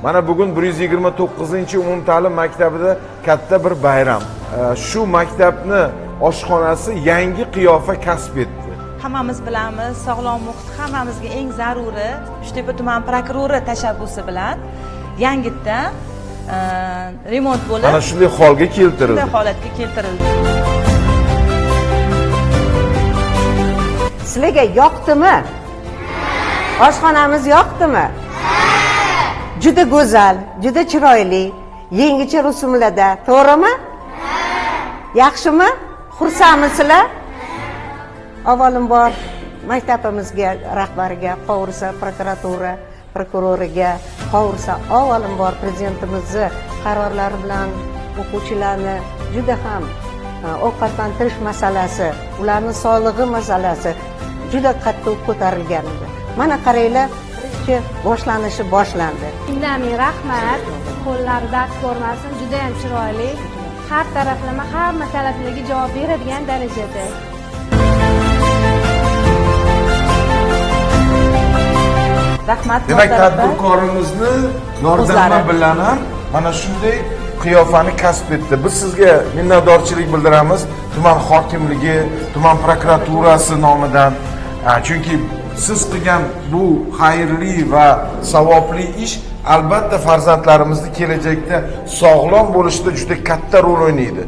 Mana bugun 129-umumta'lim maktabida katta bir bayram. Shu maktabni oshxonasi yangi qiyofa kasb etdi. Hammamiz bilamiz, sog'lom muhit hammamizga eng zaruri. Uchtepa tuman prokurori tashabbusi bilan yangitdan remont bo'lib, Mana shunday holga keltirildi. Shunday holatga keltirildi. Sizlarga yoqdimi? Oshxonamiz yoqdimi? Juda go'zal, juda chiroyli, yangicha rusumlarda, to'g'rimi? Yaxshimi? Xursandmisizlar? Avvalambor maktabimizga rahbariga, qovursa prokuratura prokuroriga, qovursa avvalambor prezidentimizni qarorlari bilan o'quvchilarni juda ham ovqatlantirish masalasi, ularning sog'lig'i masalasi juda qattiq ko'tarilgan edi. Mana qaranglar, boshlanishi boshlandi. Shundan ming rahmat. Qo'llari dard ko'rmasin, juda ham chiroyli. Har taraflama hamma talablarga javob beradigan darajada. Rahmat. Demak, tadbirkorimizni yordami bilan ham mana shunday qiyofani kasb etdi. Biz sizga minnatdorchilik bildiramiz tuman hokimligi, tuman prokuraturasi nomidan. Chunki siz qilgan bu xayrli va savobli ish albatta farzandlarimizni kelajakda sog'lom bo'lishida juda katta rol o'ynaydi.